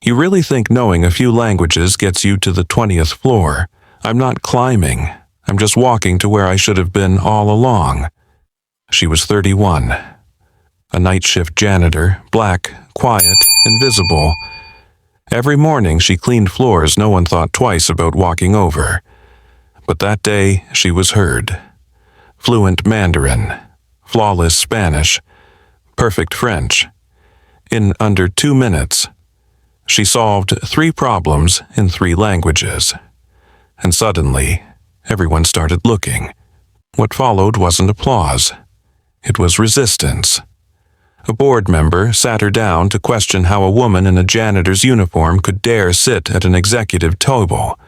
You really think knowing a few languages gets you to the 20th floor? I'm not climbing. I'm just walking to where I should have been all along. She was 31. A night shift janitor, black, quiet, invisible. Every morning she cleaned floors no one thought twice about walking over. But that day she was heard. Fluent Mandarin, flawless Spanish, perfect French. In under 2 minutes, she solved 3 problems in 3 languages. And suddenly, everyone started looking. What followed wasn't applause. It was resistance. A board member sat her down to question how a woman in a janitor's uniform could dare sit at an executive table.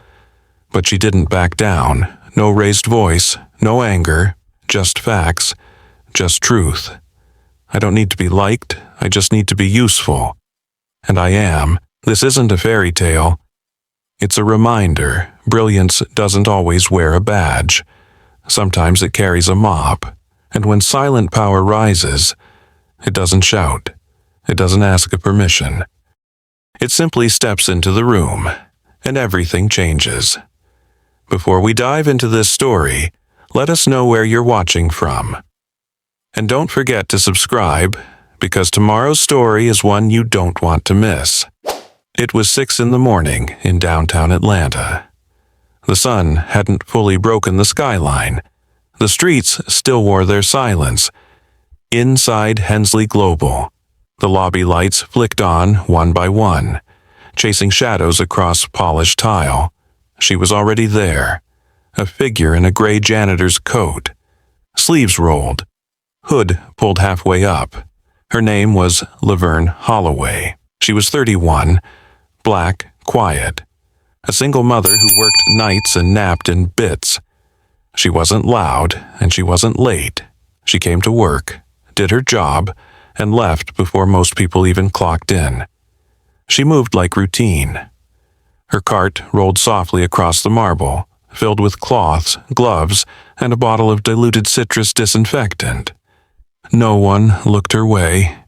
But she didn't back down. No raised voice, no anger, just facts, just truth. I don't need to be liked, I just need to be useful. And I am. This isn't a fairy tale. It's a reminder. Brilliance doesn't always wear a badge. Sometimes it carries a mop. And when silent power rises, it doesn't shout. It doesn't ask a permission. It simply steps into the room, and everything changes. Before we dive into this story, let us know where you're watching from. And don't forget to subscribe, because tomorrow's story is one you don't want to miss. It was 6 in the morning in downtown Atlanta. The sun hadn't fully broken the skyline. The streets still wore their silence. Inside Hensley Global, the lobby lights flicked on one by one, chasing shadows across polished tile. She was already there, a figure in a gray janitor's coat, sleeves rolled, hood pulled halfway up. Her name was Laverne Holloway. She was 31, black, quiet, a single mother who worked nights and napped in bits. She wasn't loud, and she wasn't late. She came to work, did her job, and left before most people even clocked in. She moved like routine. Her cart rolled softly across the marble, filled with cloths, gloves, and a bottle of diluted citrus disinfectant. No one looked her way.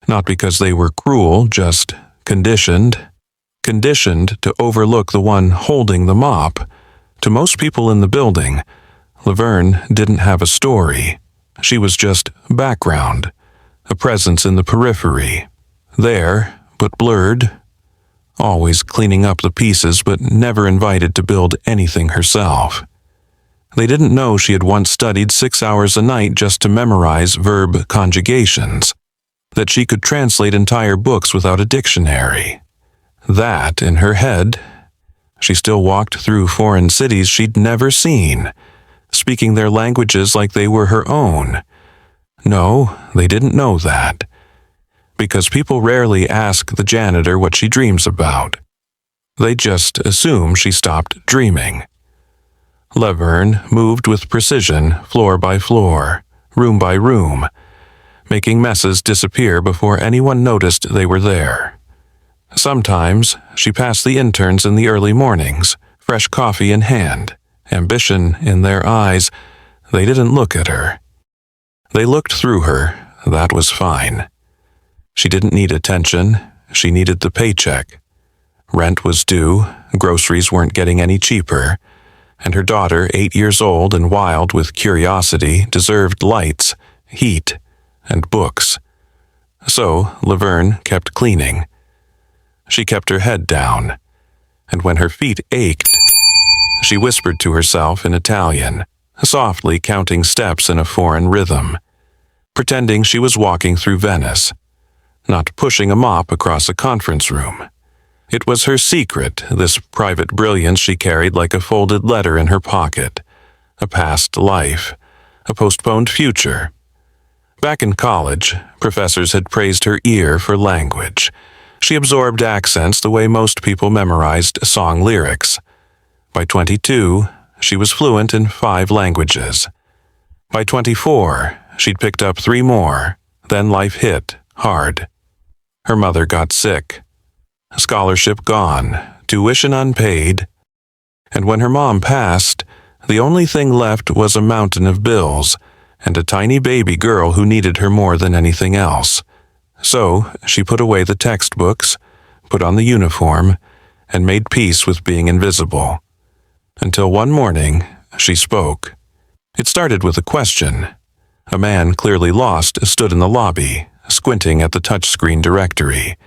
Not because they were cruel, just conditioned. Conditioned to overlook the one holding the mop. To most people in the building, Laverne didn't have a story. She was just background, a presence in the periphery. There, but blurred. Always cleaning up the pieces, but never invited to build anything herself. They didn't know she had once studied 6 hours a night just to memorize verb conjugations, that she could translate entire books without a dictionary. That, in her head, she still walked through foreign cities she'd never seen, speaking their languages like they were her own. No, they didn't know that. Because people rarely ask the janitor what she dreams about. They just assume she stopped dreaming. Laverne moved with precision, floor by floor, room by room, making messes disappear before anyone noticed they were there. Sometimes she passed the interns in the early mornings, fresh coffee in hand, ambition in their eyes. They didn't look at her. They looked through her. That was fine. She didn't need attention. She needed the paycheck. Rent was due, groceries weren't getting any cheaper, and her daughter, 8 years old and wild with curiosity, deserved lights, heat, and books. So Laverne kept cleaning. She kept her head down, and when her feet ached, she whispered to herself in Italian, softly counting steps in a foreign rhythm, pretending she was walking through Venice, not pushing a mop across a conference room. It was her secret, this private brilliance she carried like a folded letter in her pocket, a past life, a postponed future. Back in college, professors had praised her ear for language. She absorbed accents the way most people memorized song lyrics. By 22, she was fluent in 5 languages. By 24, she'd picked up 3 more. Then life hit hard. Her mother got sick. Scholarship gone, tuition unpaid. And when her mom passed, the only thing left was a mountain of bills and a tiny baby girl who needed her more than anything else. So she put away the textbooks, put on the uniform, and made peace with being invisible. Until one morning, she spoke. It started with a question. A man, clearly lost, stood in the lobby, squinting at the touchscreen directory.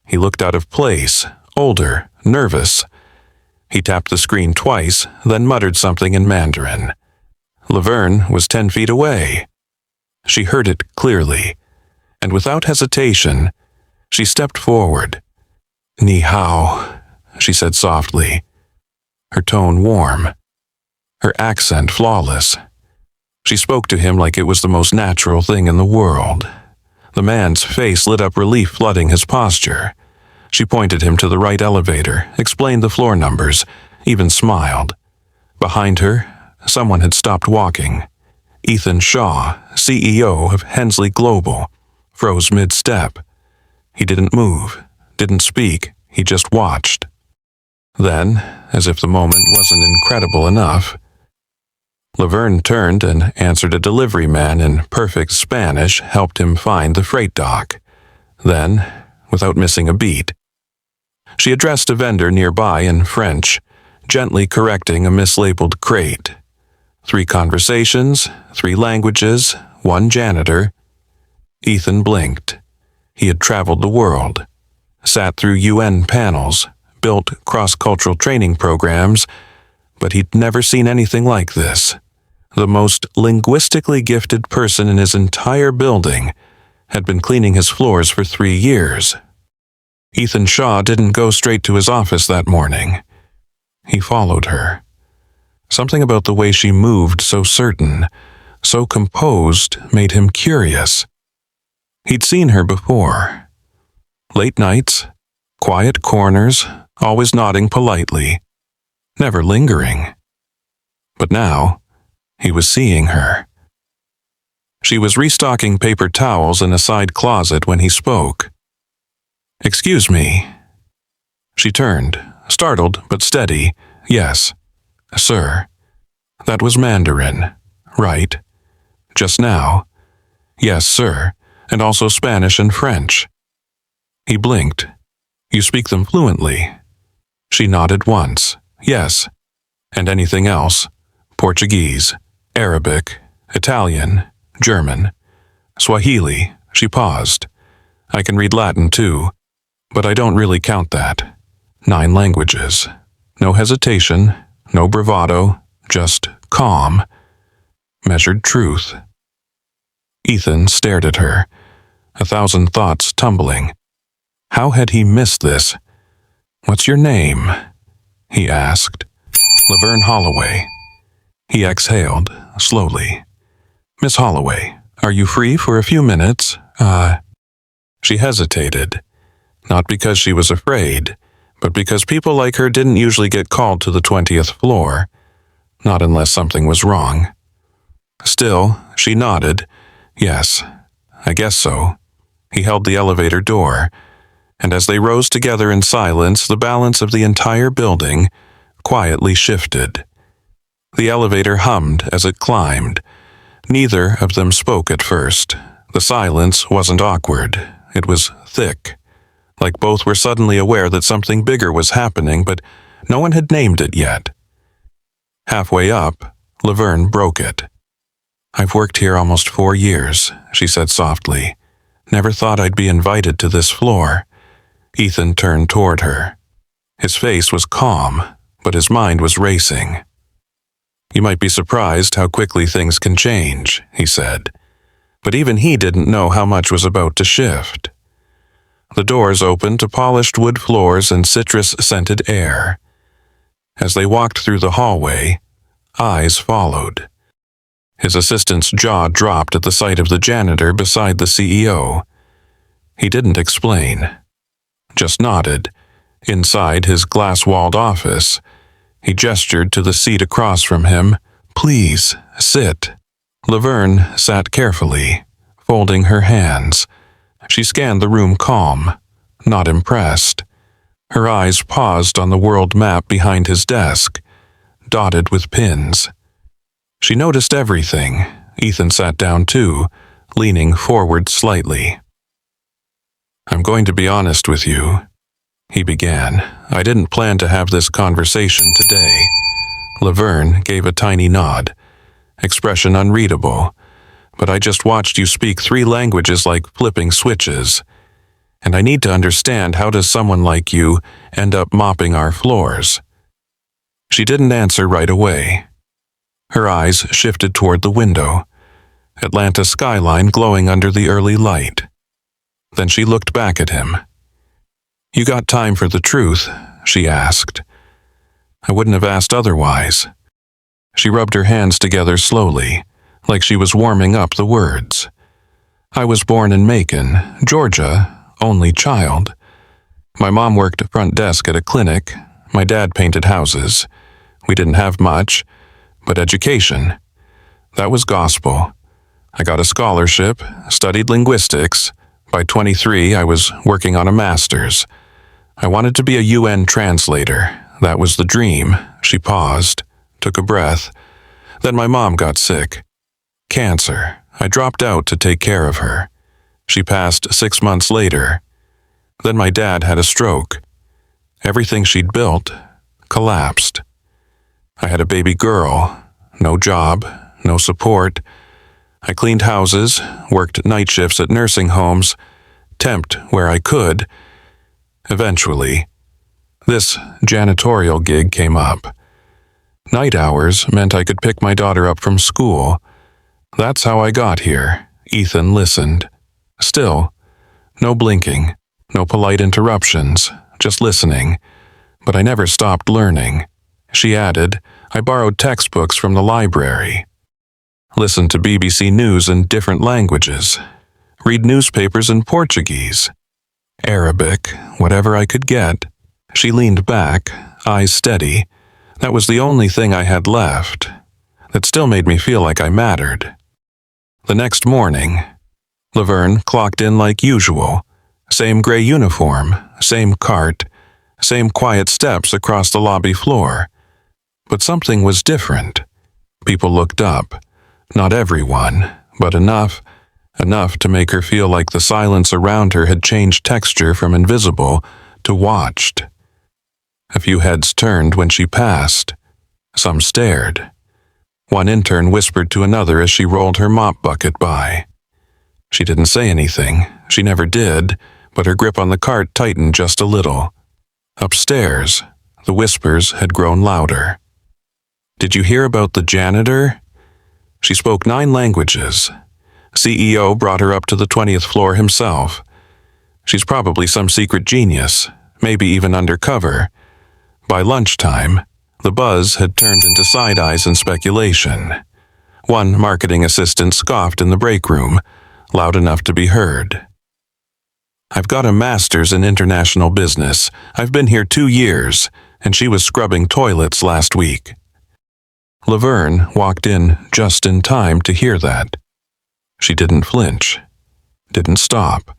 He looked out of place, older, nervous. He tapped the screen twice, then muttered something in Mandarin. Laverne was 10 feet away. She heard it clearly, and without hesitation, she stepped forward. "Ni hao," she said softly, her tone warm, her accent flawless. She spoke to him like it was the most natural thing in the world. The man's face lit up relief flooding his posture. She pointed him to the right elevator, explained the floor numbers, even smiled. Behind her, someone had stopped walking. Ethan Shaw, CEO of Hensley Global, froze mid-step. He didn't move, didn't speak, he just watched. Then, as if the moment wasn't incredible enough, Laverne turned and answered a delivery man in perfect Spanish, helped him find the freight dock. Then, without missing a beat, she addressed a vendor nearby in French, gently correcting a mislabeled crate. 3 conversations, 3 languages, 1 janitor. Ethan blinked. He had traveled the world, sat through UN panels, built cross-cultural training programs, but he'd never seen anything like this. The most linguistically gifted person in his entire building had been cleaning his floors for 3 years. Ethan Shaw didn't go straight to his office that morning. He followed her. Something about the way she moved, so certain, so composed, made him curious. He'd seen her before. Late nights, quiet corners, always nodding politely, never lingering. But now, he was seeing her. She was restocking paper towels in a side closet when he spoke. "Excuse me." She turned, startled but steady. "Yes, sir." That was Mandarin, right? Just now? "Yes, sir, and also Spanish and French." He blinked. "You speak them fluently?" She nodded once. "Yes." "And anything else? Portuguese, Arabic, Italian, German, Swahili." She paused. "I can read Latin too, but I don't really count that. 9 languages. No hesitation, no bravado, just calm, measured truth." Ethan stared at her, 1,000 thoughts tumbling. How had he missed this? "What's your name?" he asked. "Laverne Holloway." He exhaled, slowly. "Miss Holloway, are you free for a few minutes? She hesitated, not because she was afraid, but because people like her didn't usually get called to the 20th floor, not unless something was wrong. Still, she nodded. "Yes, I guess so." He held the elevator door, and as they rose together in silence, the balance of the entire building quietly shifted. The elevator hummed as it climbed. Neither of them spoke at first. The silence wasn't awkward. It was thick, like both were suddenly aware that something bigger was happening, but no one had named it yet. Halfway up, Laverne broke it. "I've worked here almost 4 years," she said softly. "Never thought I'd be invited to this floor." Ethan turned toward her. His face was calm, but his mind was racing. "You might be surprised how quickly things can change," he said. But even he didn't know how much was about to shift. The doors opened to polished wood floors and citrus-scented air. As they walked through the hallway, eyes followed. His assistant's jaw dropped at the sight of the janitor beside the CEO. He didn't explain, just nodded. Inside his glass-walled office, he gestured to the seat across from him. "Please, sit." Laverne sat carefully, folding her hands. She scanned the room calm, not impressed. Her eyes paused on the world map behind his desk, dotted with pins. She noticed everything. Ethan sat down too, leaning forward slightly. "I'm going to be honest with you. he began. I didn't plan to have this conversation today. Laverne gave a tiny nod, expression unreadable. But I just watched you speak 3 languages like flipping switches. And I need to understand, how does someone like you end up mopping our floors? She didn't answer right away. Her eyes shifted toward the window, Atlanta skyline glowing under the early light. Then she looked back at him. You got time for the truth? She asked. I wouldn't have asked otherwise. She rubbed her hands together slowly, like she was warming up the words. I was born in Macon, Georgia, only child. My mom worked front desk at a clinic. My dad painted houses. We didn't have much, but education. That was gospel. I got a scholarship, studied linguistics. By 23, I was working on a master's. I wanted to be a UN translator. That was the dream. She paused, took a breath. Then my mom got sick. Cancer. I dropped out to take care of her. She passed 6 months later. Then my dad had a stroke. Everything she'd built collapsed. I had a baby girl. No job, no support. I cleaned houses, worked night shifts at nursing homes, temped where I could. Eventually, this janitorial gig came up. Night hours meant I could pick my daughter up from school. That's how I got here. Ethan listened. Still, no blinking, no polite interruptions, just listening. But I never stopped learning. She added, I borrowed textbooks from the library. Listened to BBC News in different languages. Read newspapers in Portuguese. Arabic, whatever I could get. She leaned back, eyes steady. That was the only thing I had left. That still made me feel like I mattered. The next morning, Laverne clocked in like usual. Same gray uniform, same cart, same quiet steps across the lobby floor. But something was different. People looked up. Not everyone, but enough to make her feel like the silence around her had changed texture from invisible to watched. A few heads turned when she passed. Some stared. One intern whispered to another as she rolled her mop bucket by. She didn't say anything. She never did, but her grip on the cart tightened just a little. Upstairs, the whispers had grown louder. Did you hear about the janitor? She spoke 9 languages. CEO brought her up to the 20th floor himself. She's probably some secret genius, maybe even undercover. By lunchtime, the buzz had turned into side eyes and speculation. One marketing assistant scoffed in the break room, loud enough to be heard. I've got a master's in international business. I've been here 2 years, and she was scrubbing toilets last week. Laverne walked in just in time to hear that. She didn't flinch, didn't stop,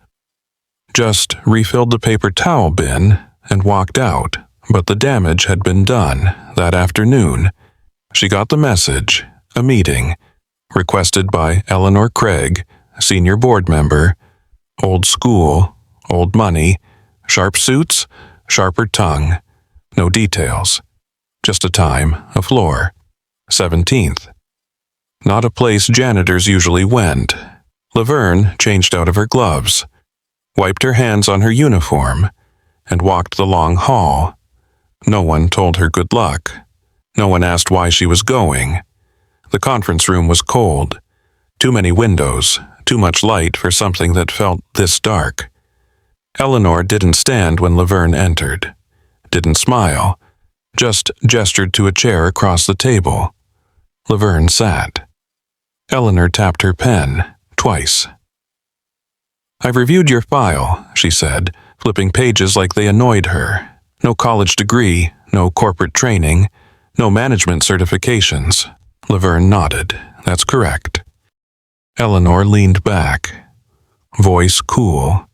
just refilled the paper towel bin and walked out, but the damage had been done that afternoon. She got the message, a meeting, requested by Eleanor Craig, senior board member, old school, old money, sharp suits, sharper tongue, no details, just a time, a floor. 17th. Not a place janitors usually went. Laverne changed out of her gloves, wiped her hands on her uniform, and walked the long hall. No one told her good luck. No one asked why she was going. The conference room was cold. Too many windows, too much light for something that felt this dark. Eleanor didn't stand when Laverne entered. Didn't smile. Just gestured to a chair across the table. Laverne sat. Eleanor tapped her pen, twice. I've reviewed your file, she said, flipping pages like they annoyed her. No college degree, no corporate training, no management certifications. Laverne nodded. That's correct. Eleanor leaned back, voice cool.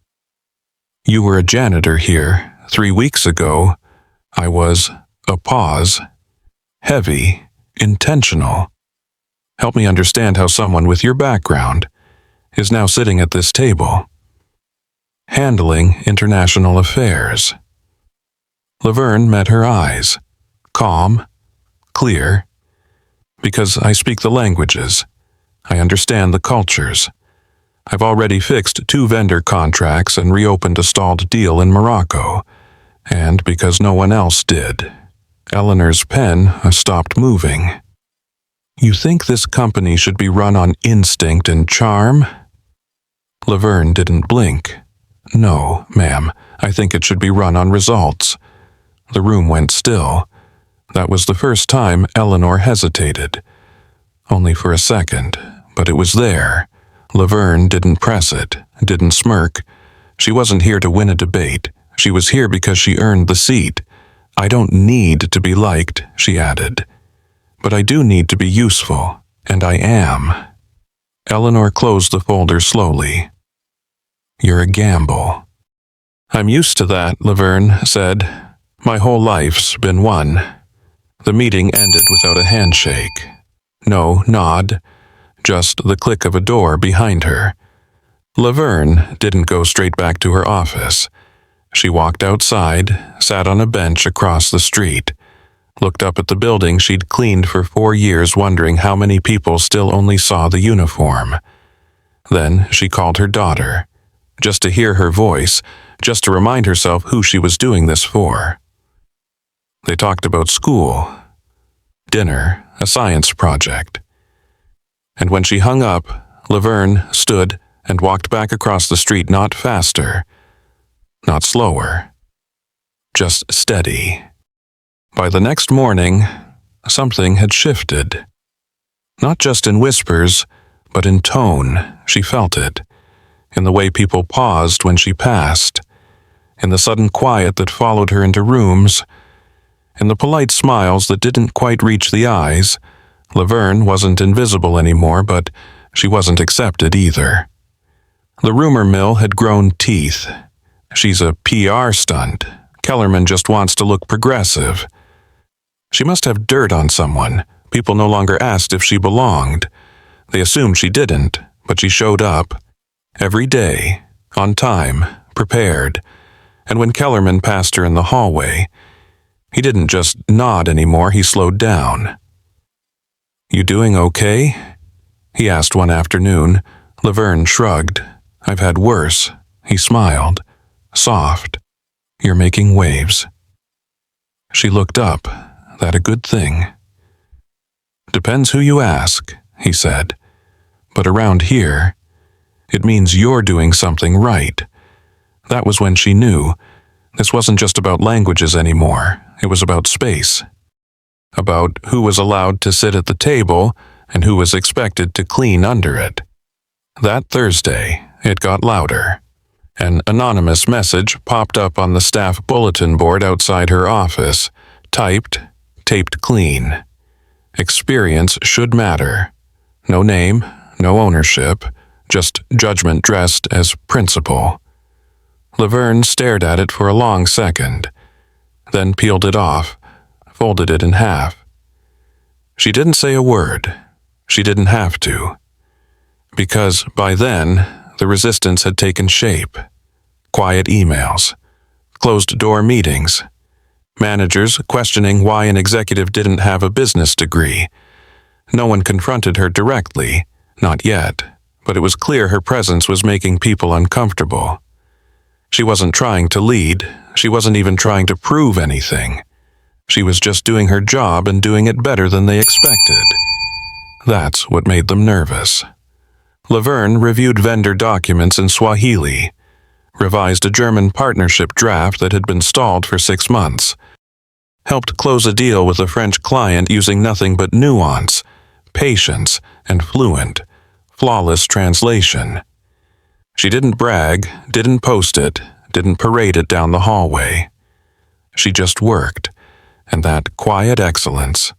You were a janitor here 3 weeks ago. I was a pause. Heavy, intentional. Help me understand how someone with your background is now sitting at this table. Handling international affairs. Laverne met her eyes. Calm, clear. Because I speak the languages. I understand the cultures. I've already fixed 2 vendor contracts and reopened a stalled deal in Morocco. And because no one else did. Eleanor's pen stopped moving. You think this company should be run on instinct and charm? Laverne didn't blink. No, ma'am, I think it should be run on results. The room went still. That was the first time Eleanor hesitated. Only for a second, but it was there. Laverne didn't press it, didn't smirk. She wasn't here to win a debate. She was here because she earned the seat. I don't need to be liked, she added. But I do need to be useful, and I am. Eleanor closed the folder slowly. You're a gamble. I'm used to that, Laverne said. My whole life's been one. The meeting ended without a handshake. No nod, just the click of a door behind her. Laverne didn't go straight back to her office. She walked outside, sat on a bench across the street, looked up at the building she'd cleaned for 4 years, wondering how many people still only saw the uniform. Then she called her daughter, just to hear her voice, just to remind herself who she was doing this for. They talked about school, dinner, a science project. And when she hung up, Laverne stood and walked back across the street, not faster, not slower, just steady. By the next morning, something had shifted. Not just in whispers, but in tone. She felt it. In the way people paused when she passed. In the sudden quiet that followed her into rooms. In the polite smiles that didn't quite reach the eyes. Laverne wasn't invisible anymore, but she wasn't accepted either. The rumor mill had grown teeth. She's a PR stunt. Kellerman just wants to look progressive. She must have dirt on someone. People no longer asked if she belonged. They assumed she didn't, but she showed up. Every day, on time, prepared. And when Kellerman passed her in the hallway, he didn't just nod anymore, he slowed down. You doing okay? He asked one afternoon. Laverne shrugged. I've had worse. He smiled. Soft. You're making waves. She looked up. That a good thing? Depends who you ask, he said. But around here, it means you're doing something right. That was when she knew. This wasn't just about languages anymore. It was about space. About who was allowed to sit at the table and who was expected to clean under it. That Thursday, it got louder. An anonymous message popped up on the staff bulletin board outside her office, typed, taped clean. Experience should matter. No name, no ownership, just judgment dressed as principle. Laverne stared at it for a long second, then peeled it off, folded it in half. She didn't say a word. She didn't have to. Because by then, the resistance had taken shape. Quiet emails, closed-door meetings, managers questioning why an executive didn't have a business degree. No one confronted her directly, not yet, but it was clear her presence was making people uncomfortable. She wasn't trying to lead. She wasn't even trying to prove anything. She was just doing her job and doing it better than they expected. That's what made them nervous. Laverne reviewed vendor documents in Swahili, revised a German partnership draft that had been stalled for 6 months, helped close a deal with a French client using nothing but nuance, patience, and fluent, flawless translation. She didn't brag, didn't post it, didn't parade it down the hallway. She just worked, and that quiet excellence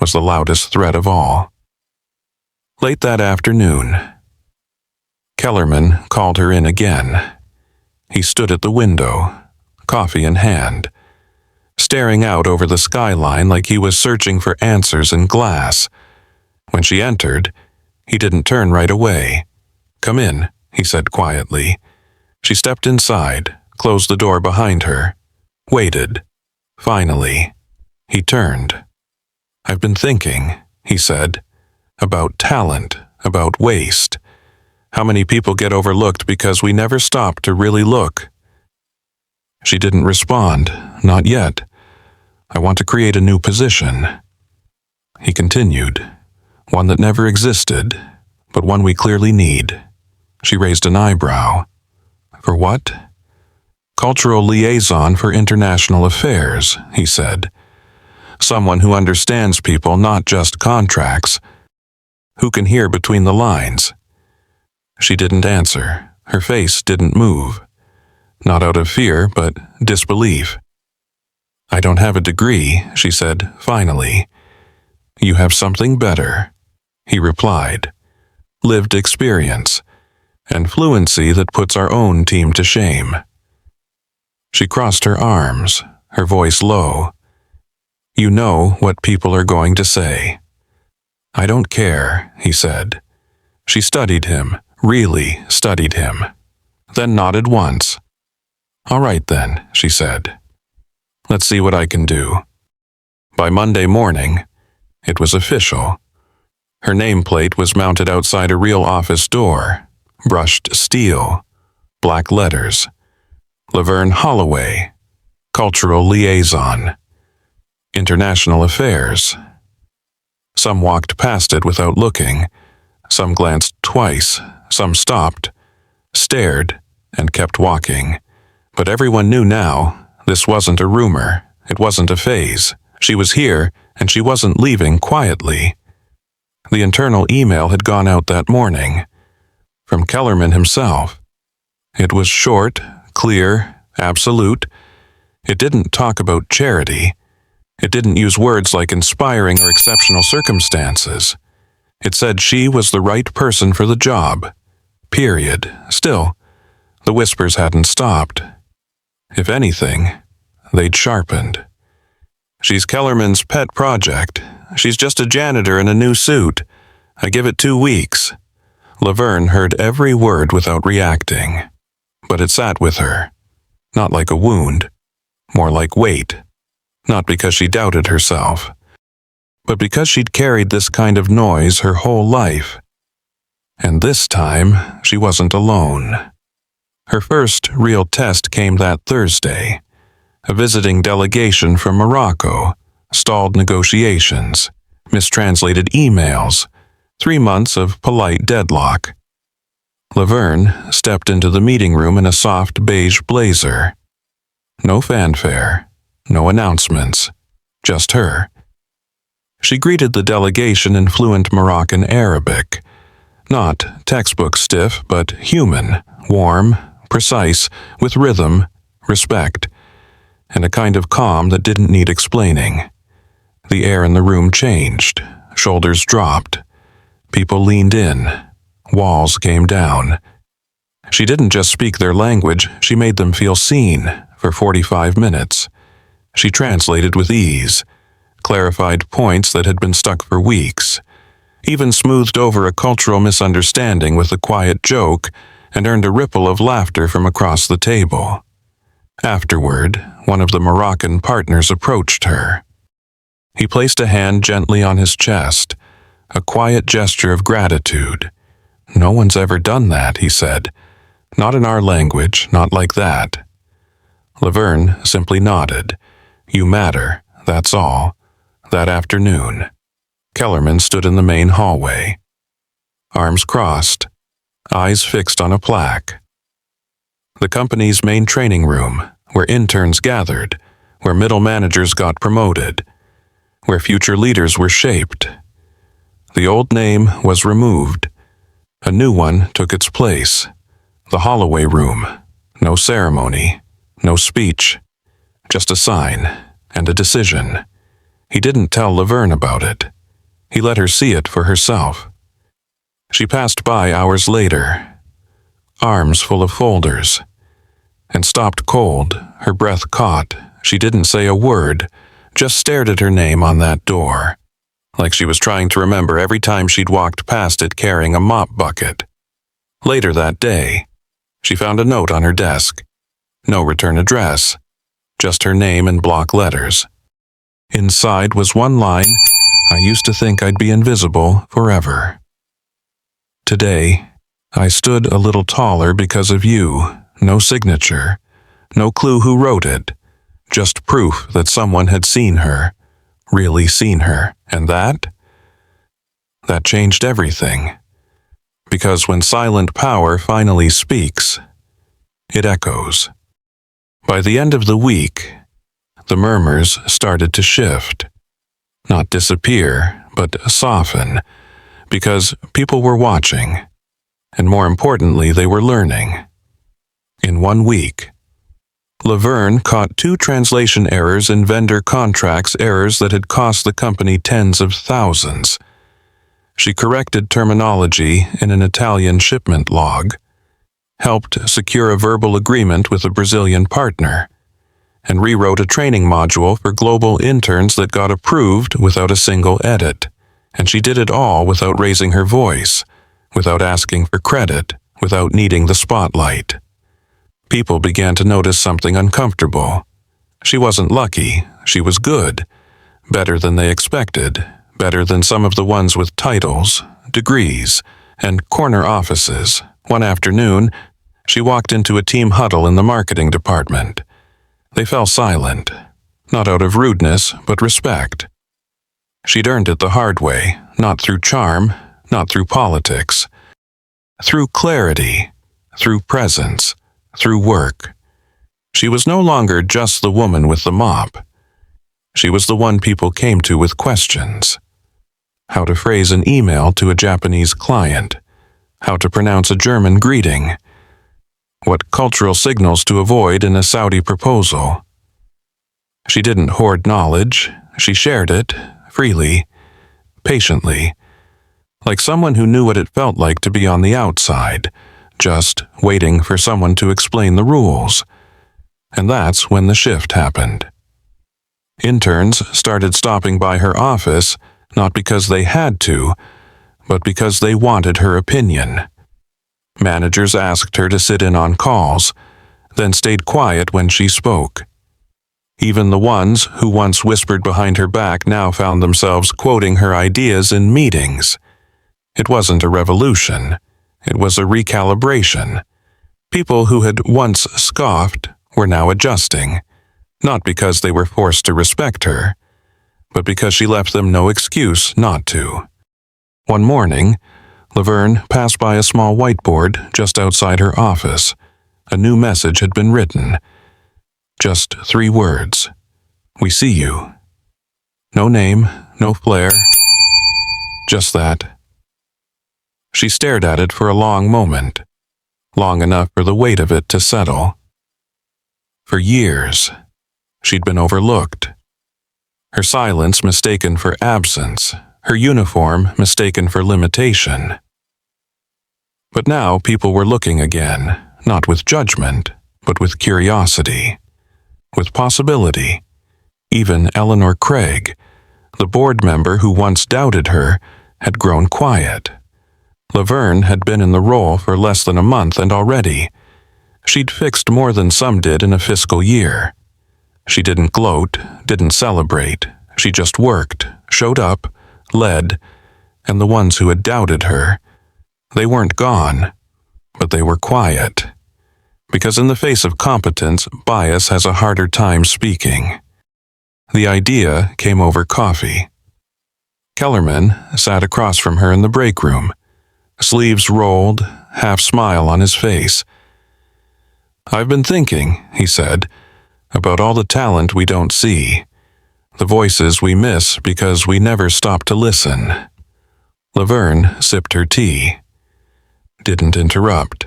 was the loudest threat of all. Late that afternoon, Kellerman called her in again. He stood at the window, coffee in hand, staring out over the skyline like he was searching for answers in glass. When she entered, he didn't turn right away. Come in, he said quietly. She stepped inside, closed the door behind her, waited. Finally, he turned. "I've been thinking," he said, "about talent, about waste. How many people get overlooked because we never stop to really look?" She didn't respond, not yet. "I want to create a new position." He continued, "One that never existed, but one we clearly need." She raised an eyebrow. "For what?" "Cultural liaison for international affairs," he said. "Someone who understands people, not just contracts. Who can hear between the lines." She didn't answer. Her face didn't move. Not out of fear, but disbelief. "I don't have a degree," she said, finally. "You have something better," he replied. "Lived experience, and fluency that puts our own team to shame." She crossed her arms, her voice low. "You know what people are going to say." "I don't care," he said. She studied him, really studied him, then nodded once. "All right then," she said. "Let's see what I can do." By Monday morning, it was official. Her nameplate was mounted outside a real office door, brushed steel, black letters. Laverne Holloway, Cultural Liaison, International Affairs. Some walked past it without looking. Some glanced twice. Some stopped, stared, and kept walking. But everyone knew now, this wasn't a rumor. It wasn't a phase. She was here, and she wasn't leaving quietly. The internal email had gone out that morning, from Kellerman himself. It was short, clear, absolute. It didn't talk about charity. It didn't use words like inspiring or exceptional circumstances. It said she was the right person for the job. Period. Still, the whispers hadn't stopped. If anything, they'd sharpened. "She's Kellerman's pet project. She's just a janitor in a new suit. I give it 2 weeks." Laverne heard every word without reacting. But it sat with her. Not like a wound, more like weight. Not because she doubted herself, but because she'd carried this kind of noise her whole life. And this time, she wasn't alone. Her first real test came that Thursday. A visiting delegation from Morocco, stalled negotiations, mistranslated emails, 3 months of polite deadlock. Laverne stepped into the meeting room in a soft beige blazer. No fanfare, no announcements, just her. She greeted the delegation in fluent Moroccan Arabic. Not textbook stiff, but human, warm, precise, with rhythm, respect, and a kind of calm that didn't need explaining. The air in the room changed, shoulders dropped. People leaned in, walls came down. She didn't just speak their language, she made them feel seen for 45 minutes. She translated with ease, clarified points that had been stuck for weeks, even smoothed over a cultural misunderstanding with a quiet joke and earned a ripple of laughter from across the table. Afterward, one of the Moroccan partners approached her. He placed a hand gently on his chest, a quiet gesture of gratitude. "No one's ever done that," he said. "Not in our language, not like that." Laverne simply nodded. "You matter, that's all." That afternoon, Kellerman stood in the main hallway. Arms crossed, eyes fixed on a plaque. The company's main training room, where interns gathered, where middle managers got promoted, where future leaders were shaped. The old name was removed. A new one took its place. The Holloway Room. No ceremony, no speech, just a sign and a decision. He didn't tell Laverne about it. He let her see it for herself. She passed by hours later, arms full of folders, and stopped cold, her breath caught. She didn't say a word, just stared at her name on that door, like she was trying to remember every time she'd walked past it carrying a mop bucket. Later that day, she found a note on her desk. No return address. just her name in block letters. Inside was one line, "I used to think I'd be invisible forever." Today, I stood a little taller because of you. No signature, no clue who wrote it, just proof that someone had seen her, really seen her, and that changed everything. Because when silent power finally speaks, it echoes. By the end of the week, the murmurs started to shift. Not disappear, but soften, because people were watching, and more importantly, they were learning. In 1 week, Laverne caught 2 translation errors in vendor contracts, errors that had cost the company tens of thousands. She corrected terminology in an Italian shipment log, helped secure a verbal agreement with a Brazilian partner, and rewrote a training module for global interns that got approved without a single edit. And she did it all without raising her voice, without asking for credit, without needing the spotlight. People began to notice something uncomfortable. She wasn't lucky, she was good, better than they expected, better than some of the ones with titles, degrees, and corner offices. One afternoon, she walked into a team huddle in the marketing department. They fell silent, not out of rudeness, but respect. She'd earned it the hard way, not through charm, not through politics. Through clarity, through presence, through work. She was no longer just the woman with the mop. She was the one people came to with questions. How to phrase an email to a Japanese client. How to pronounce a German greeting. What cultural signals to avoid in a Saudi proposal. She didn't hoard knowledge, she shared it, freely, patiently, like someone who knew what it felt like to be on the outside, just waiting for someone to explain the rules. And that's when the shift happened. Interns started stopping by her office, not because they had to, but because they wanted her opinion. Managers asked her to sit in on calls, then stayed quiet when she spoke. Even the ones who once whispered behind her back now found themselves quoting her ideas in meetings. It wasn't a revolution. It was a recalibration. People who had once scoffed were now adjusting, not because they were forced to respect her, but because she left them no excuse not to. One morning, Laverne passed by a small whiteboard just outside her office. A new message had been written. Just 3 words. "We see you." No name, no flair. Just that. She stared at it for a long moment, long enough for the weight of it to settle. For years, she'd been overlooked. Her silence mistaken for absence, her uniform mistaken for limitation. But now people were looking again, not with judgment, but with curiosity, with possibility. Even Eleanor Craig, the board member who once doubted her, had grown quiet. Laverne had been in the role for less than a month, and already she'd fixed more than some did in a fiscal year. She didn't gloat, didn't celebrate. She just worked, showed up, led, and the ones who had doubted her, they weren't gone, but they were quiet. Because in the face of competence, bias has a harder time speaking. The idea came over coffee. Kellerman sat across from her in the break room, sleeves rolled, half smile on his face. "I've been thinking," he said, "about all the talent we don't see, the voices we miss because we never stop to listen." Laverne sipped her tea. Didn't interrupt.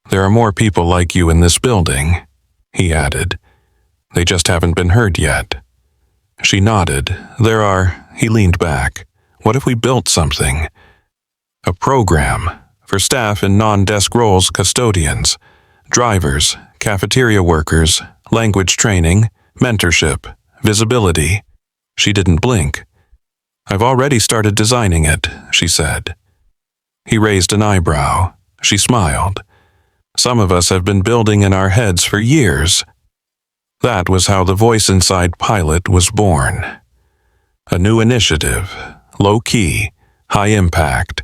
"There are more people like you in this building," he added. "They just haven't been heard yet." She nodded. "There are." He leaned back. "What if we built something? A program for staff in non-desk roles, custodians, drivers, cafeteria workers, language training, mentorship, visibility." She didn't blink. "I've already started designing it," she said. He raised an eyebrow. She smiled. "Some of us have been building in our heads for years." That was how the voice inside Pilot was born. A new initiative, low-key, high-impact,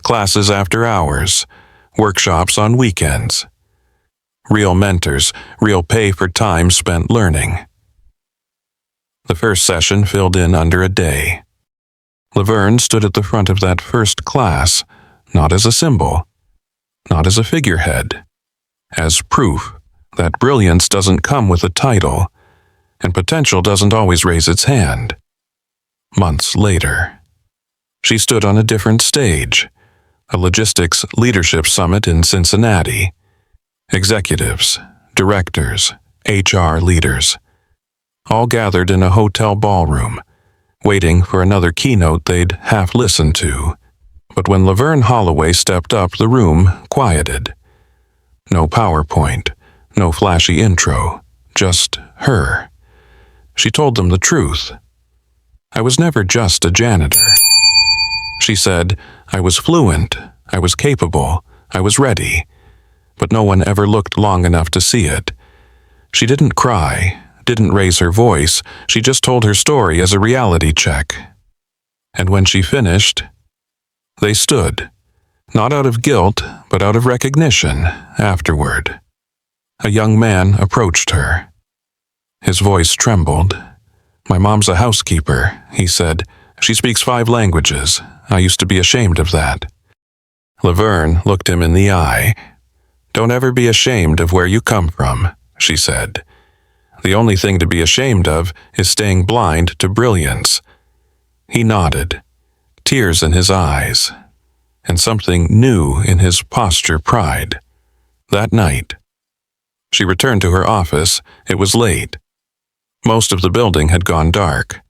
classes after hours, workshops on weekends. Real mentors, real pay for time spent learning. The first session filled in under a day. Laverne stood at the front of that first class, not as a symbol, not as a figurehead, as proof that brilliance doesn't come with a title, and potential doesn't always raise its hand. Months later, she stood on a different stage, a logistics leadership summit in Cincinnati. Executives, directors, HR leaders, all gathered in a hotel ballroom, waiting for another keynote they'd half listened to. But when Laverne Holloway stepped up, the room quieted. No PowerPoint, no flashy intro, just her. She told them the truth. I was never just a janitor. She said, I was fluent, I was capable, I was ready, but no one ever looked long enough to see it. She didn't cry, didn't raise her voice, she just told her story as a reality check. And when she finished, they stood, not out of guilt, but out of recognition, afterward. A young man approached her. His voice trembled. My mom's a housekeeper, he said. She speaks 5 languages. I used to be ashamed of that. Laverne looked him in the eye. Don't ever be ashamed of where you come from, she said. The only thing to be ashamed of is staying blind to brilliance. He nodded, tears in his eyes, and something new in his posture pride. That night, she returned to her office. It was late. Most of the building had gone dark.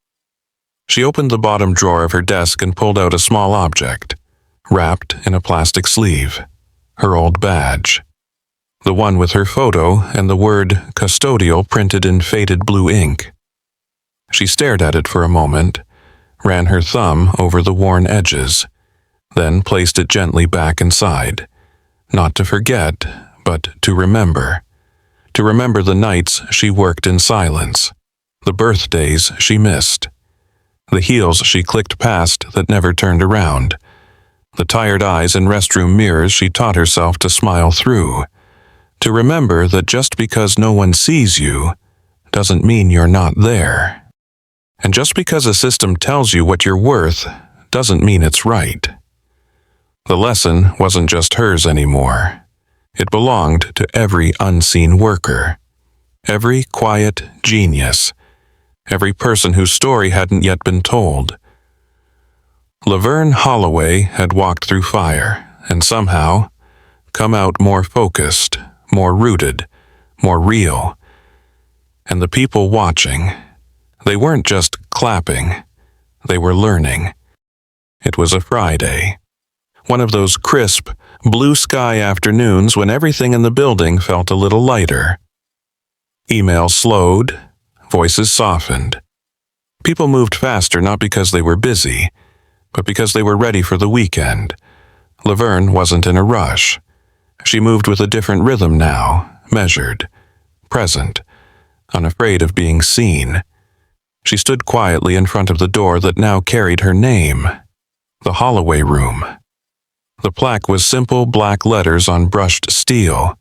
She opened the bottom drawer of her desk and pulled out a small object, wrapped in a plastic sleeve, her old badge. The one with her photo and the word custodial printed in faded blue ink. She stared at it for a moment, ran her thumb over the worn edges, then placed it gently back inside, not to forget, but to remember the nights she worked in silence, the birthdays she missed, the heels she clicked past that never turned around, the tired eyes in restroom mirrors she taught herself to smile through, to remember that just because no one sees you doesn't mean you're not there. And just because a system tells you what you're worth doesn't mean it's right. The lesson wasn't just hers anymore. It belonged to every unseen worker, every quiet genius, every person whose story hadn't yet been told. Laverne Holloway had walked through fire and somehow come out more focused, more rooted, more real. And the people watching, they weren't just clapping, they were learning. It was a Friday, one of those crisp, blue sky afternoons when everything in the building felt a little lighter. Emails slowed, voices softened. People moved faster not because they were busy, but because they were ready for the weekend. Laverne wasn't in a rush. She moved with a different rhythm now, measured, present, unafraid of being seen. She stood quietly in front of the door that now carried her name, the Holloway Room. The plaque was simple black letters on brushed steel,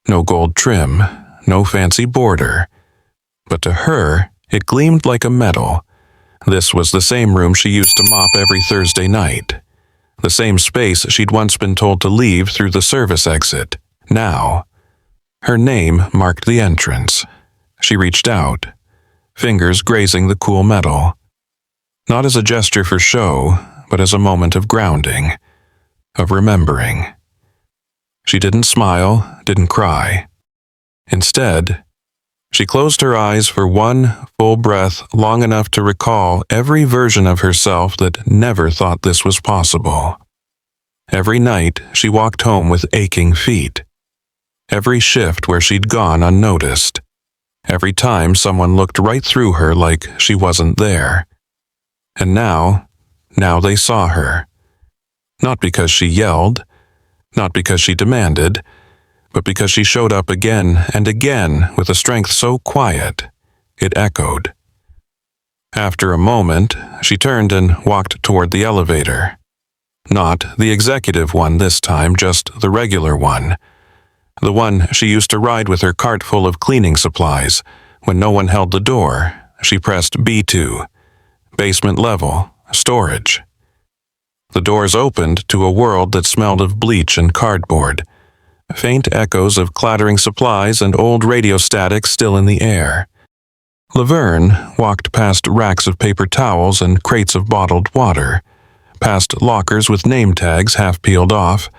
no gold trim, no fancy border. But to her, it gleamed like a medal. This was the same room she used to mop every Thursday night. The same space she'd once been told to leave through the service exit. Now, her name marked the entrance. She reached out, fingers grazing the cool metal. Not as a gesture for show, but as a moment of grounding, of remembering. She didn't smile, didn't cry. Instead, she closed her eyes for one full breath long enough to recall every version of herself that never thought this was possible. Every night she walked home with aching feet. Every shift where she'd gone unnoticed. Every time someone looked right through her like she wasn't there. And now they saw her. Not because she yelled, not because she demanded, but because she showed up again and again with a strength so quiet, it echoed. After a moment, she turned and walked toward the elevator. Not the executive one this time, just the regular one. The one she used to ride with her cart full of cleaning supplies. When no one held the door, she pressed B2, basement level, storage. The doors opened to a world that smelled of bleach and cardboard. Faint echoes of clattering supplies and old radio static still in the air. Laverne walked past racks of paper towels and crates of bottled water, past lockers with name tags half peeled off,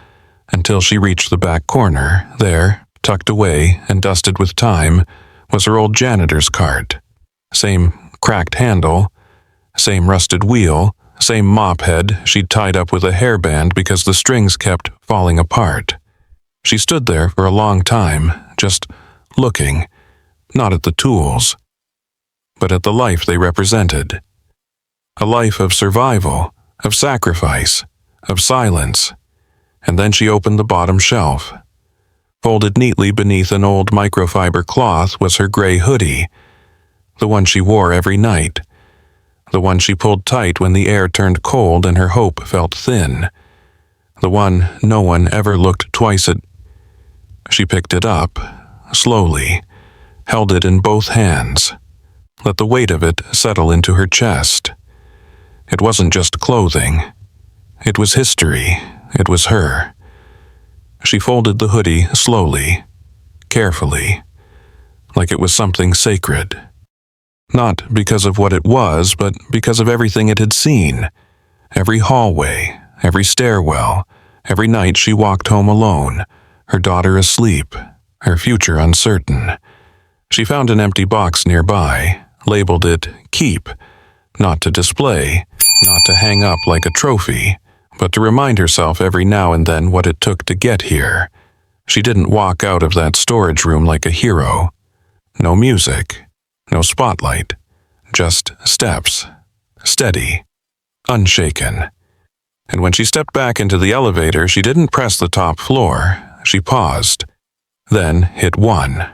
until she reached the back corner. There, tucked away and dusted with time, was her old janitor's cart. Same cracked handle, same rusted wheel, same mop head she'd tied up with a hairband because the strings kept falling apart. She stood there for a long time, just looking, not at the tools, but at the life they represented. A life of survival, of sacrifice, of silence. And then she opened the bottom shelf. Folded neatly beneath an old microfiber cloth was her gray hoodie, the one she wore every night, the one she pulled tight when the air turned cold and her hope felt thin, the one no one ever looked twice at. She picked it up, slowly, held it in both hands, let the weight of it settle into her chest. It wasn't just clothing. It was history. It was her. She folded the hoodie slowly, carefully, like it was something sacred. Not because of what it was, but because of everything it had seen. Every hallway, every stairwell, every night she walked home alone, her daughter asleep, her future uncertain. She found an empty box nearby, labeled it Keep, not to display, not to hang up like a trophy, but to remind herself every now and then what it took to get here. She didn't walk out of that storage room like a hero. No music, no spotlight, just steps, steady, unshaken. And when she stepped back into the elevator, she didn't press the top floor. She paused, then hit 1.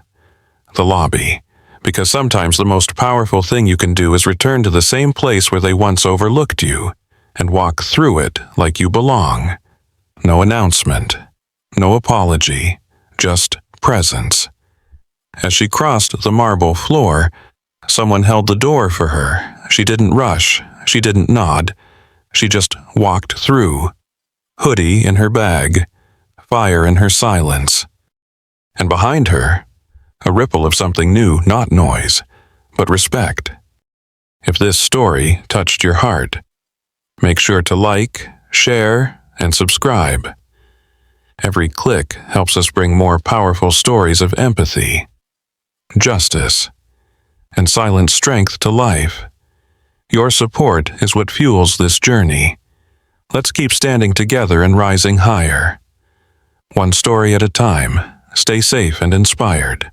The lobby. Because sometimes the most powerful thing you can do is return to the same place where they once overlooked you, and walk through it like you belong. No announcement, no apology, just presence. As she crossed the marble floor, someone held the door for her. She didn't rush, she didn't nod, she just walked through. Hoodie in her bag, fire in her silence. And behind her, a ripple of something new, not noise, but respect. If this story touched your heart, make sure to like, share, and subscribe. Every click helps us bring more powerful stories of empathy, justice, and silent strength to life. Your support is what fuels this journey. Let's keep standing together and rising higher. One story at a time. Stay safe and inspired.